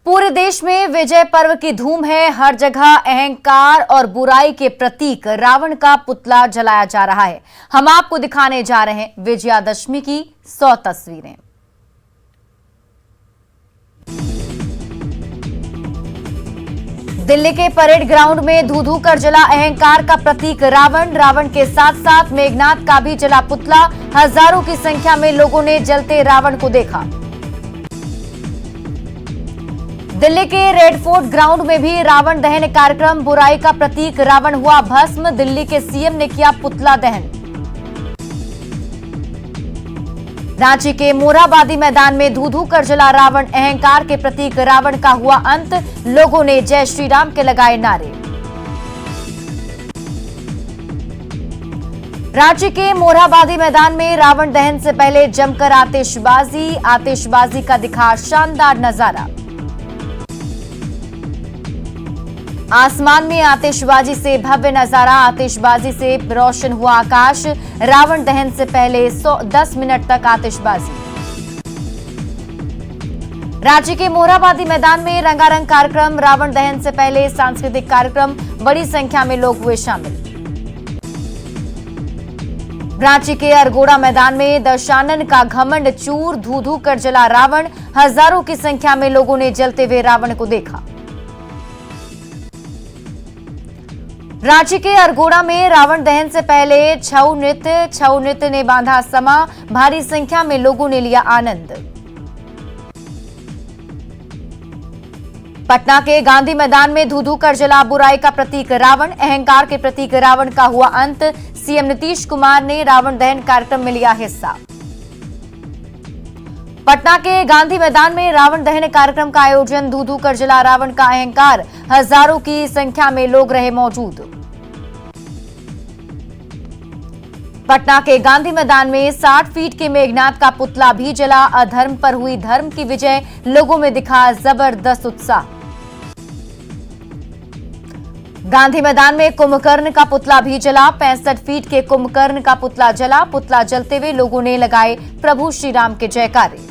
पूरे देश में विजय पर्व की धूम है। हर जगह अहंकार और बुराई के प्रतीक रावण का पुतला जलाया जा रहा है। हम आपको दिखाने जा रहे हैं विजयादशमी की 100 तस्वीरें। दिल्ली के परेड ग्राउंड में धू धू कर जला अहंकार का प्रतीक रावण। रावण के साथ साथ मेघनाथ का भी जला पुतला। हजारों की संख्या में लोगों ने जलते रावण को देखा। दिल्ली के रेड फोर्ट ग्राउंड में भी रावण दहन कार्यक्रम। बुराई का प्रतीक रावण हुआ भस्म। दिल्ली के सीएम ने किया पुतला दहन। रांची के मोरहाबादी मैदान में धू धू कर जला रावण। अहंकार के प्रतीक रावण का हुआ अंत। लोगों ने जय श्री राम के लगाए नारे। रांची के मोरहाबादी मैदान में रावण दहन से पहले जमकर आतिशबाजी का दिखा शानदार नजारा। आसमान में आतिशबाजी से भव्य नजारा। आतिशबाजी से रोशन हुआ आकाश। रावण दहन से पहले 10 मिनट तक आतिशबाजी। रांची के मोरहाबादी मैदान में रंगारंग कार्यक्रम। रावण दहन से पहले सांस्कृतिक कार्यक्रम। बड़ी संख्या में लोग हुए शामिल। रांची के अरगोड़ा मैदान में दशानन का घमंड चूर। धू धू कर जला रावण। हजारों की संख्या में लोगों ने जलते हुए रावण को देखा। रांची के अरगोड़ा में रावण दहन से पहले छऊ नृत्य ने बांधा समा। भारी संख्या में लोगों ने लिया आनंद। पटना के गांधी मैदान में धू धू कर जला बुराई का प्रतीक रावण। अहंकार के प्रतीक रावण का हुआ अंत। सीएम नीतीश कुमार ने रावण दहन कार्यक्रम में लिया हिस्सा। पटना के गांधी मैदान में रावण दहन कार्यक्रम का आयोजन। धू धू कर जला रावण का अहंकार। हजारों की संख्या में लोग रहे मौजूद। पटना के गांधी मैदान में 60 फीट के मेघनाथ का पुतला भी जला। अधर्म पर हुई धर्म की विजय। लोगों में दिखा जबरदस्त उत्साह। गांधी मैदान में कुंभकर्ण का पुतला भी जला। 65 फीट के कुंभकर्ण का पुतला जला। पुतला जलते हुए लोगों ने लगाए प्रभु श्री राम के जयकारे।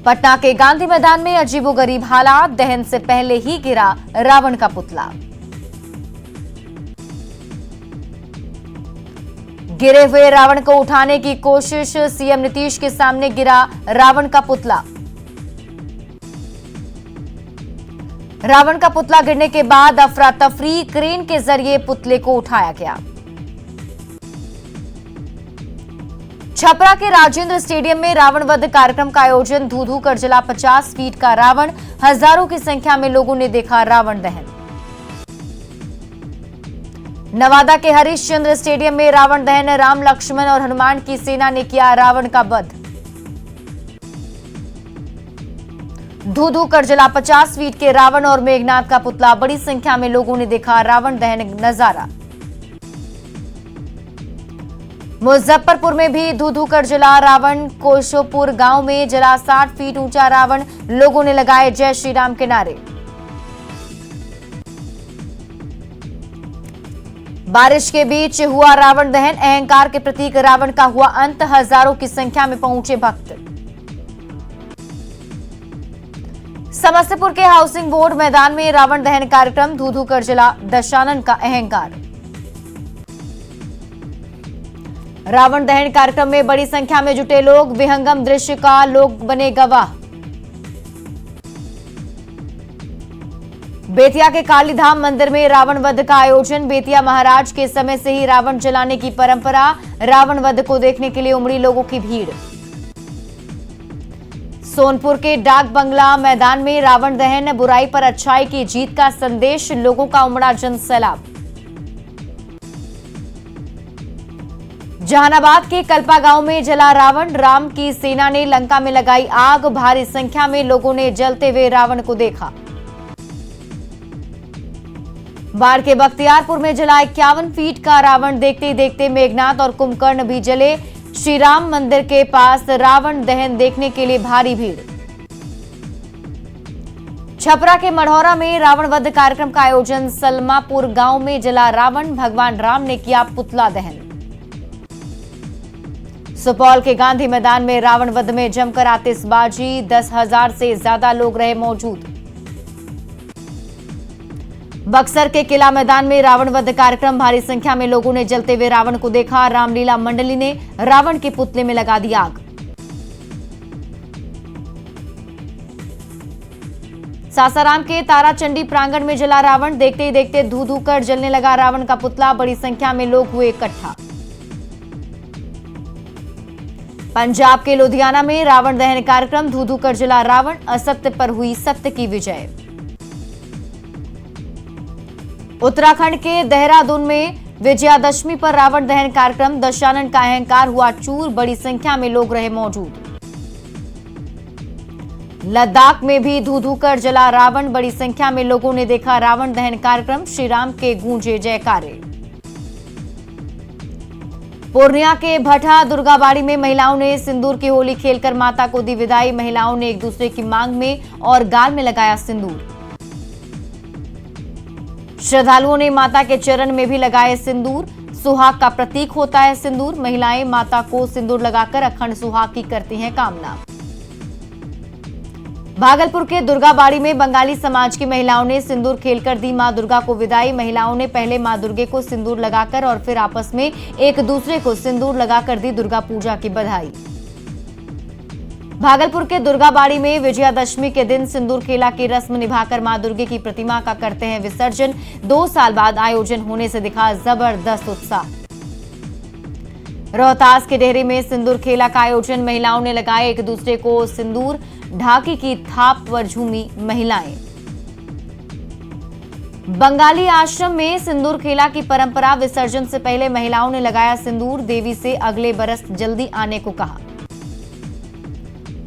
पटना के गांधी मैदान में अजीबोगरीब हालात। दहन से पहले ही गिरा रावण का पुतला। गिरे हुए रावण को उठाने की कोशिश। सीएम नीतीश के सामने गिरा रावण का पुतला। रावण का पुतला गिरने के बाद अफरा तफरी। क्रेन के जरिए पुतले को उठाया गया। छपरा के राजेंद्र स्टेडियम में रावण वध कार्यक्रम का आयोजन। धू धू कर जला 50 फीट का रावण। हजारों की संख्या में लोगों ने देखा रावण दहन। नवादा के हरिश्चंद्र स्टेडियम में रावण दहन। राम लक्ष्मण और हनुमान की सेना ने किया रावण का वध। धू धू कर जला 50 फीट के रावण और मेघनाथ का पुतला। बड़ी संख्या में लोगों ने देखा रावण दहन नजारा। मुजफ्फरपुर में भी धू धू कर जला रावण। कोशोपुर गांव में जला 60 फीट ऊंचा रावण। लोगों ने लगाए जय श्री राम के नारे। बारिश के बीच हुआ रावण दहन। अहंकार के प्रतीक रावण का हुआ अंत। हजारों की संख्या में पहुंचे भक्त। समस्तीपुर के हाउसिंग बोर्ड मैदान में रावण दहन कार्यक्रम। धू धू कर जला दशानन का अहंकार। रावण दहन कार्यक्रम में बड़ी संख्या में जुटे लोग। विहंगम दृश्य का लोग बने गवाह। बेतिया के कालीधाम मंदिर में रावण वध का आयोजन। बेतिया महाराज के समय से ही रावण जलाने की परंपरा। रावण वध को देखने के लिए उमड़ी लोगों की भीड़। सोनपुर के डाक बंगला मैदान में रावण दहन। बुराई पर अच्छाई की जीत का संदेश। लोगों का उमड़ा जनसैलाब। जहानाबाद के कल्पा गांव में जला रावण। राम की सेना ने लंका में लगाई आग। भारी संख्या में लोगों ने जलते हुए रावण को देखा। बाढ़ के बख्तियारपुर में जला 51 फीट का रावण। देखते ही देखते मेघनाथ और कुंभकर्ण भी जले। श्री राम मंदिर के पास रावण दहन देखने के लिए भारी भीड़। छपरा के मढ़ौरा में रावण वध कार्यक्रम का आयोजन। सलमापुर गांव में जला रावण। भगवान राम ने किया पुतला दहन। सुपौल के गांधी मैदान में रावण वध में जमकर आतिशबाजी, 10,000 से ज्यादा लोग रहे मौजूद। बक्सर के किला मैदान में रावण वध कार्यक्रम, भारी संख्या में लोगों ने जलते हुए रावण को देखा। रामलीला मंडली ने रावण के पुतले में लगा दी आग। सासाराम के ताराचंडी प्रांगण में जला रावण, देखते ही देखते धू धू कर जलने लगा रावण का पुतला। बड़ी संख्या में लोग हुए इकट्ठा। पंजाब के लुधियाना में रावण दहन कार्यक्रम, धू धू कर जला रावण, असत्य पर हुई सत्य की विजय। उत्तराखंड के देहरादून में विजयादशमी पर रावण दहन कार्यक्रम, दशानन का अहंकार हुआ चूर। बड़ी संख्या में लोग रहे मौजूद। लद्दाख में भी धू धू कर जला रावण, बड़ी संख्या में लोगों ने देखा रावण दहन कार्यक्रम। श्री राम के गूंजे जयकारे। पूर्णिया के भट्टा दुर्गाबाड़ी में महिलाओं ने सिंदूर की होली खेलकर माता को दी विदाई। महिलाओं ने एक दूसरे की मांग में और गाल में लगाया सिंदूर। श्रद्धालुओं ने माता के चरण में भी लगाए सिंदूर। सुहाग का प्रतीक होता है सिंदूर। महिलाएं माता को सिंदूर लगाकर अखंड सुहाग की करती हैं कामना। भागलपुर के दुर्गाबाड़ी में बंगाली समाज की महिलाओं ने सिंदूर खेलकर दी मां दुर्गा को विदाई। महिलाओं ने पहले मां दुर्गे को सिंदूर लगाकर और फिर आपस में एक दूसरे को सिंदूर लगाकर दी दुर्गा पूजा की बधाई। भागलपुर के दुर्गाबाड़ी में विजयादशमी के दिन सिंदूर खेला की रस्म निभाकर मां दुर्गे की प्रतिमा का करते हैं विसर्जन। 2 साल बाद आयोजन होने से दिखा जबरदस्त उत्साह। रोहतास के डेहरी में सिंदूर खेला का आयोजन, महिलाओं ने लगाए एक दूसरे को सिंदूर। ढाकी की थाप पर झूमी महिलाएं। बंगाली आश्रम में सिंदूर खेला की परंपरा, विसर्जन से पहले महिलाओं ने लगाया सिंदूर। देवी से अगले बरस जल्दी आने को कहा।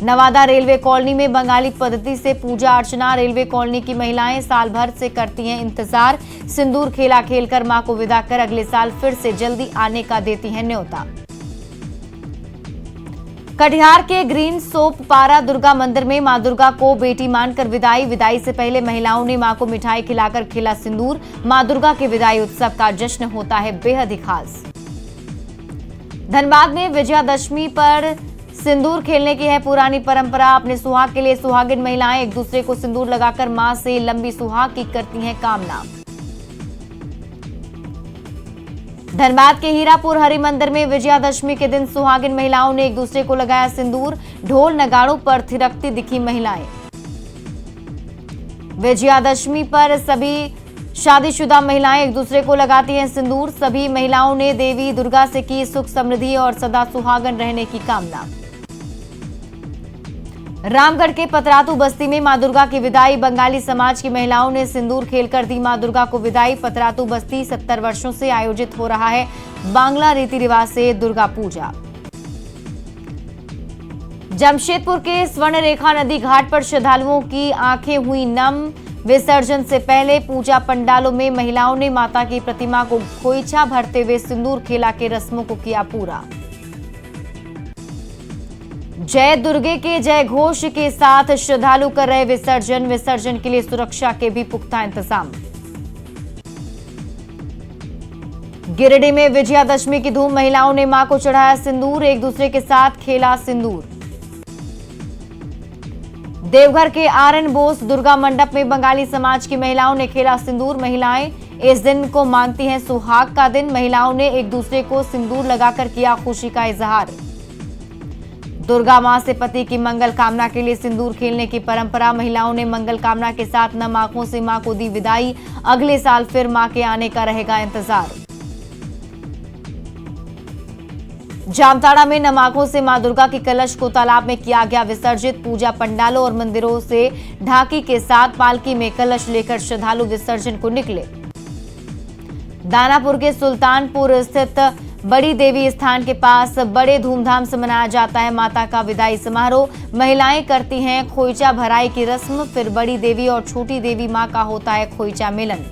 नवादा रेलवे कॉलोनी में बंगाली पद्धति से पूजा अर्चना, रेलवे कॉलोनी की महिलाएं साल भर से करती हैं इंतजार। सिंदूर खेला खेलकर मां को विदा कर अगले साल फिर से जल्दी आने का देती हैं न्योता। कटिहार के ग्रीन सोप पारा दुर्गा मंदिर में मां दुर्गा को बेटी मानकर विदाई। विदाई से पहले महिलाओं ने मां को मिठाई खिलाकर खेला सिंदूर। मां दुर्गा के विदाई उत्सव का जश्न होता है बेहद ही खास। धनबाद में विजयादशमी पर सिंदूर खेलने की है पुरानी परंपरा। अपने सुहाग के लिए सुहागिन महिलाएं एक दूसरे को सिंदूर लगाकर मां से लंबी सुहाग की करती हैं कामना। धनबाद के हीरापुर हरि मंदिर में विजयादशमी के दिन सुहागिन महिलाओं ने एक दूसरे को लगाया सिंदूर। ढोल नगाड़ों पर थिरकती दिखी महिलाएं। विजयादशमी पर सभी शादीशुदा महिलाएं एक दूसरे को लगाती हैं सिंदूर। सभी महिलाओं ने देवी दुर्गा से की सुख समृद्धि और सदा सुहागन रहने की कामना। रामगढ़ के पतरातू बस्ती में मां दुर्गा की विदाई, बंगाली समाज की महिलाओं ने सिंदूर खेलकर दी मां दुर्गा को विदाई। पतरातू बस्ती 70 वर्षों से आयोजित हो रहा है बांग्ला रीति रिवाज से दुर्गा पूजा। जमशेदपुर के स्वर्ण रेखा नदी घाट पर श्रद्धालुओं की आंखें हुई नम। विसर्जन से पहले पूजा पंडालों में महिलाओं ने माता की प्रतिमा को खोइछा भरते हुए सिंदूर खेला के रस्मों को किया पूरा। जय दुर्गे के जय घोष के साथ श्रद्धालु कर रहे विसर्जन। विसर्जन के लिए सुरक्षा के भी पुख्ता इंतजाम। गिरिडीह में विजयादशमी की धूम, महिलाओं ने मां को चढ़ाया सिंदूर, एक दूसरे के साथ खेला सिंदूर। देवघर के आरएन बोस दुर्गा मंडप में बंगाली समाज की महिलाओं ने खेला सिंदूर। महिलाएं इस दिन को मानती हैं सुहाग का दिन। महिलाओं ने एक दूसरे को सिंदूर लगाकर किया खुशी का इजहार। दुर्गा मां से पति की मंगल कामना के लिए सिंदूर खेलने की परंपरा, महिलाओं ने मंगल कामना के साथ नम आंखों से मां को दी विदाई। अगले साल फिर मां के आने का रहेगा इंतजार। जामताड़ा में नम आंखों से मां दुर्गा की कलश को तालाब में किया गया विसर्जित। पूजा पंडालों और मंदिरों से ढाकी के साथ पालकी में कलश लेकर श्रद्धालु विसर्जन को निकले। दानापुर के सुल्तानपुर स्थित बड़ी देवी स्थान के पास बड़े धूमधाम से मनाया जाता है माता का विदाई समारोह। महिलाएं करती हैं खोइचा भराई की रस्म, फिर बड़ी देवी और छोटी देवी मां का होता है खोइचा मिलन।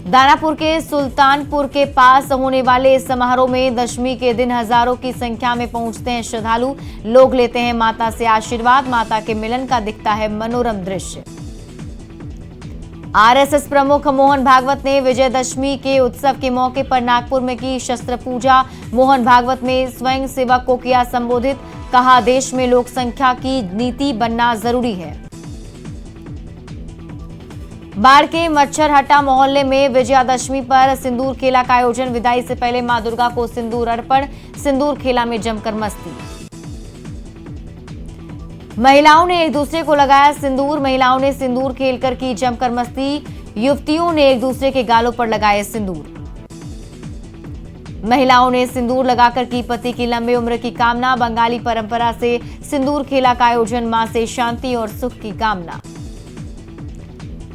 दानापुर के सुल्तानपुर के पास होने वाले इस समारोह में दशमी के दिन हजारों की संख्या में पहुंचते हैं श्रद्धालु। लोग लेते हैं माता से आशीर्वाद। माता के मिलन का दिखता है मनोरम दृश्य। आरएसएस प्रमुख मोहन भागवत ने विजयदशमी के उत्सव के मौके पर नागपुर में की शस्त्र पूजा। मोहन भागवत ने स्वयं सेवक को किया संबोधित, कहा देश में लोक संख्या की नीति बनना जरूरी है। बाढ़ के मच्छरहट्टा मोहल्ले में विजयादशमी पर सिंदूर खेला का आयोजन। विदाई से पहले मां दुर्गा को सिंदूर अर्पण, सिंदूर खेला में जमकर मस्ती। महिलाओं ने एक दूसरे को लगाया सिंदूर। महिलाओं ने सिंदूर खेलकर की जमकर मस्ती। युवतियों ने एक दूसरे के गालों पर लगाए सिंदूर। महिलाओं ने सिंदूर लगाकर की पति की लंबी उम्र की कामना। बंगाली परंपरा से सिंदूर खेला का आयोजन, मां से शांति और सुख की कामना।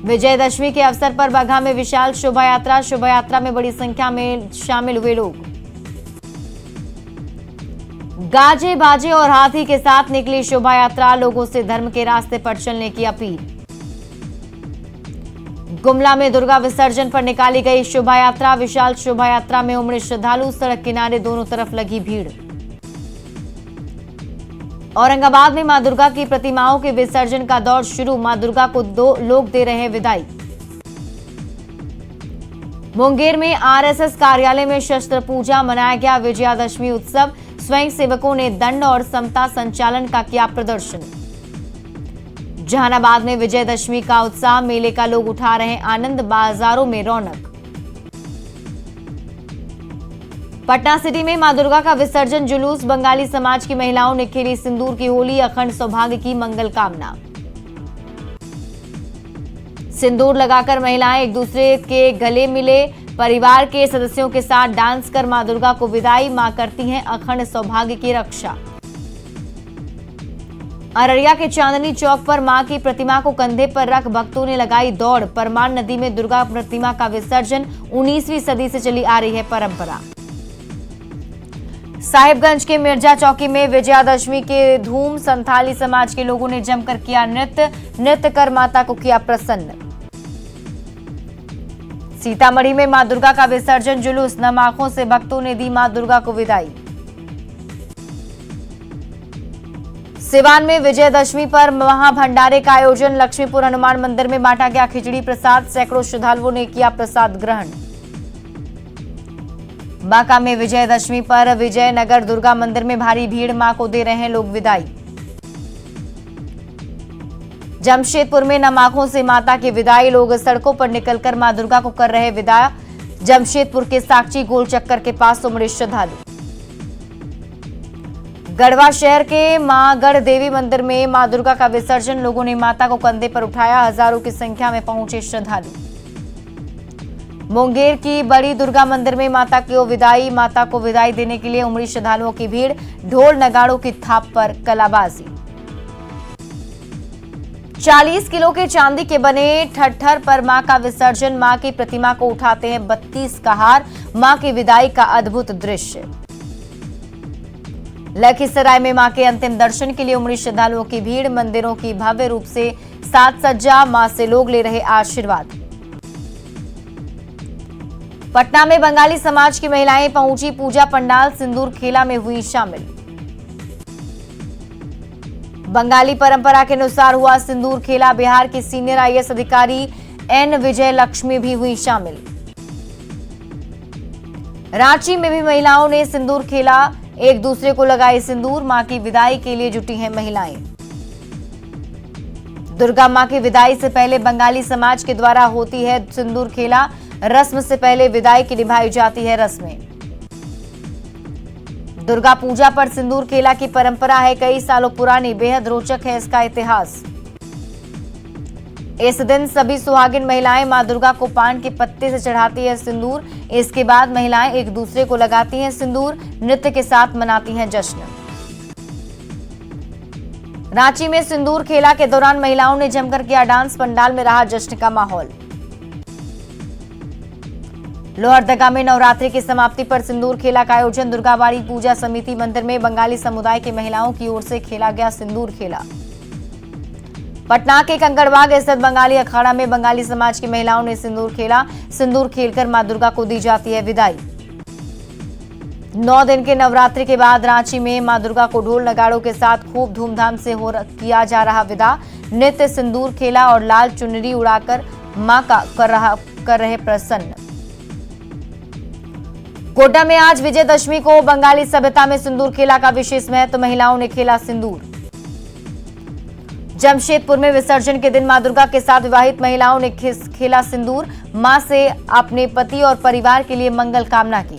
विजयदशमी के अवसर पर बगहा में विशाल शोभा यात्रा। शोभा यात्रा में बड़ी संख्या में शामिल हुए लोग। गाजे बाजे और हाथी के साथ निकली शोभा यात्रा। लोगों से धर्म के रास्ते पर चलने की अपील। गुमला में दुर्गा विसर्जन पर निकाली गई शोभा यात्रा। विशाल शोभा यात्रा में उमड़े श्रद्धालु। सड़क किनारे दोनों तरफ लगी भीड़। औरंगाबाद में मां दुर्गा की प्रतिमाओं के विसर्जन का दौर शुरू। मां दुर्गा को लोग दे रहे हैं विदाई। मुंगेर में आरएसएस कार्यालय में शस्त्र पूजा मनाया गया विजयादशमी उत्सव। स्वयं सेवकों ने दंड और समता संचालन का किया प्रदर्शन। जहानाबाद में विजयदशमी का उत्साह, मेले का लोग उठा रहे आनंद, बाजारों में रौनक। पटना सिटी में मां दुर्गा का विसर्जन जुलूस। बंगाली समाज की महिलाओं ने खेली सिंदूर की होली, अखंड सौभाग्य की मंगल कामना। सिंदूर लगाकर महिलाएं एक दूसरे के गले मिले। परिवार के सदस्यों के साथ डांस कर मां दुर्गा को विदाई। मां करती हैं अखंड सौभाग्य की रक्षा। अररिया के चांदनी चौक पर मां की प्रतिमा को कंधे पर रख भक्तों ने लगाई दौड़। परमान नदी में दुर्गा प्रतिमा का विसर्जन 19वीं सदी से चली आ रही है परंपरा। साहिबगंज के मिर्जा चौकी में विजयादशमी के धूम। संथाली समाज के लोगों ने जमकर किया नृत्य कर माता को किया प्रसन्न। सीतामढ़ी में मां दुर्गा का विसर्जन जुलूस। नम आंखों से भक्तों ने दी मां दुर्गा को विदाई। सिवान में विजयदशमी पर महाभंडारे का आयोजन। लक्ष्मीपुर हनुमान मंदिर में बांटा गया खिचड़ी प्रसाद। सैकड़ों श्रद्धालुओं ने किया प्रसाद ग्रहण। बांका में विजयदशमी पर विजयनगर दुर्गा मंदिर में भारी भीड़। मां को दे रहे हैं लोग विदाई। जमशेदपुर में नम आंखों से माता की विदाई। लोग सड़कों पर निकलकर मां दुर्गा को कर रहे विदा। जमशेदपुर के साक्षी गोल चक्कर के पास उमड़े श्रद्धालु। गढ़वा शहर के मां गढ़ देवी मंदिर में मां दुर्गा का विसर्जन। लोगों ने माता को कंधे पर उठाया। हजारों की संख्या में पहुंचे श्रद्धालु। मुंगेर की बड़ी दुर्गा मंदिर में माता की विदाई। माता को विदाई देने के लिए उमड़ी श्रद्धालुओं की भीड़। ढोल नगाड़ों की थाप पर कलाबाजी। 40 किलो के चांदी के बने ठट्ठर पर मां का विसर्जन। मां की प्रतिमा को उठाते हैं 32 कहार। मां की विदाई का अद्भुत दृश्य। लखीसराय में मां के अंतिम दर्शन के लिए उमड़ी श्रद्धालुओं की भीड़। मंदिरों की भव्य रूप से साज सज्जा। मां से लोग ले रहे आशीर्वाद। पटना में बंगाली समाज की महिलाएं पहुंची पूजा पंडाल। सिंदूर खेला में हुई शामिल। बंगाली परंपरा के अनुसार हुआ सिंदूर खेला। बिहार की सीनियर आईएएस अधिकारी एन विजय लक्ष्मी भी हुई शामिल। रांची में भी महिलाओं ने सिंदूर खेला। एक दूसरे को लगाई सिंदूर। मां की विदाई के लिए जुटी हैं महिलाएं। दुर्गा मां की विदाई से पहले बंगाली समाज के द्वारा होती है सिंदूर खेला। रस्म से पहले विदाई की निभाई जाती है रस्में। दुर्गा पूजा पर सिंदूर खेला की परंपरा है कई सालों पुरानी। बेहद रोचक है इसका इतिहास। इस दिन सभी सुहागिन महिलाएं मां दुर्गा को पान के पत्ते से चढ़ाती है सिंदूर। इसके बाद महिलाएं एक दूसरे को लगाती हैं सिंदूर। नृत्य के साथ मनाती हैं जश्न। रांची में सिंदूर खेला के दौरान महिलाओं ने जमकर किया डांस। पंडाल में रहा जश्न का माहौल। लोहरदगा में नवरात्रि की समाप्ति पर सिंदूर खेला का आयोजन। दुर्गाबाड़ी पूजा समिति मंदिर में बंगाली समुदाय की महिलाओं की ओर से खेला गया सिंदूर खेला। पटना के कंकड़बाग स्थित बंगाली अखाड़ा में बंगाली समाज की महिलाओं ने सिंदूर खेला। सिंदूर खेलकर मां दुर्गा को दी जाती है विदाई। 9 दिन के नवरात्रि के बाद रांची में मां दुर्गा को ढोल नगाड़ों के साथ खूब धूमधाम से किया जा रहा विदा। नृत्य, सिंदूर खेला और लाल चुनरी उड़ाकर मां का कर रहे प्रसन्न। कोटा में आज विजयदशमी को बंगाली सभ्यता में सिंदूर खेला का विशेष महत्व, महिलाओं ने खेला सिंदूर। जमशेदपुर में विसर्जन के दिन मां दुर्गा के साथ विवाहित महिलाओं ने खेला सिंदूर, मां से अपने पति और परिवार के लिए मंगल कामना की।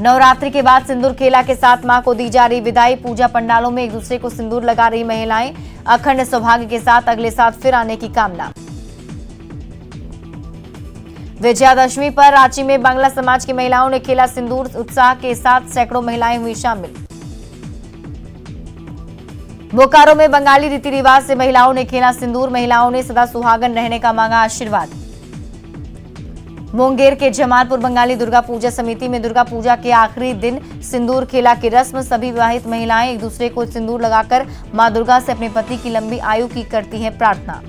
नवरात्रि के बाद सिंदूर खेला के साथ मां को दी जा रही विदाई, पूजा पंडालों में एक दूसरे को सिंदूर लगा रही महिलाएं, अखंड सौभाग्य के साथ अगले साल फिर आने की कामना। विजयादशमी पर रांची में बांग्ला समाज की महिलाओं ने खेला सिंदूर, उत्साह के साथ सैकड़ों महिलाएं हुई शामिल। बोकारो में बंगाली रीति रिवाज से महिलाओं ने खेला सिंदूर, महिलाओं ने सदा सुहागन रहने का मांगा आशीर्वाद। मुंगेर के जमालपुर बंगाली दुर्गा पूजा समिति में दुर्गा पूजा के आखिरी दिन सिंदूर खेला की रस्म, सभी विवाहित महिलाएं एक दूसरे को सिंदूर लगाकर मां दुर्गा से अपने पति की लंबी आयु की करती हैं प्रार्थना।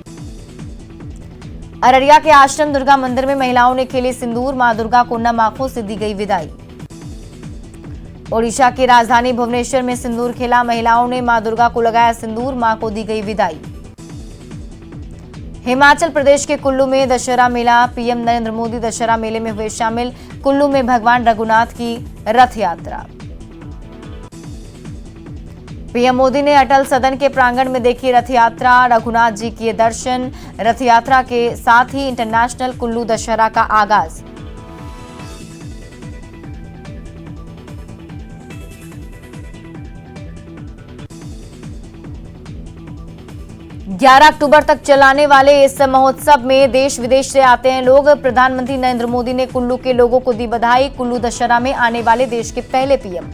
अररिया के आश्रम दुर्गा मंदिर में महिलाओं ने खेले सिंदूर, मां दुर्गा को नम आंखों से दी गई विदाई। ओडिशा की राजधानी भुवनेश्वर में सिंदूर खेला, महिलाओं ने मां दुर्गा को लगाया सिंदूर, मां को दी गई विदाई। हिमाचल प्रदेश के कुल्लू में दशहरा मेला, पीएम नरेंद्र मोदी दशहरा मेले में हुए शामिल, कुल्लू में भगवान रघुनाथ की रथ यात्रा। पीएम मोदी ने अटल सदन के प्रांगण में देखी रथ यात्रा, रघुनाथ जी किए दर्शन। रथ यात्रा के साथ ही इंटरनेशनल कुल्लू दशहरा का आगाज। ग्यारह अक्टूबर तक चलाने वाले इस महोत्सव में देश विदेश से आते हैं लोग। प्रधानमंत्री नरेंद्र मोदी ने कुल्लू के लोगों को दी बधाई, कुल्लू दशहरा में आने वाले देश के पहले पीएम।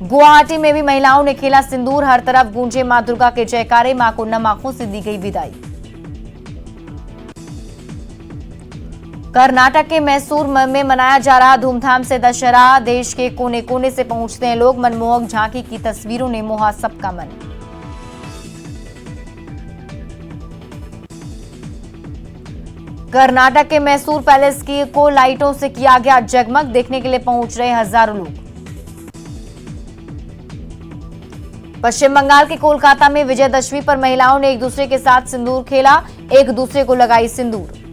गुवाहाटी में भी महिलाओं ने खेला सिंदूर, हर तरफ गूंजे मां दुर्गा के जयकारे, मां को नम आंखों से दी गई विदाई। कर्नाटक के मैसूर में मनाया जा रहा धूमधाम से दशहरा, देश के कोने कोने से पहुंचते हैं लोग, मनमोहक झांकी की तस्वीरों ने मोहा सबका मन। कर्नाटक के मैसूर पैलेस को लाइटों से किया गया जगमग, देखने के लिए पहुंच रहे हजारों लोग। पश्चिम बंगाल के कोलकाता में विजयदशमी पर महिलाओं ने एक दूसरे के साथ सिंदूर खेला, एक दूसरे को लगाई सिंदूर।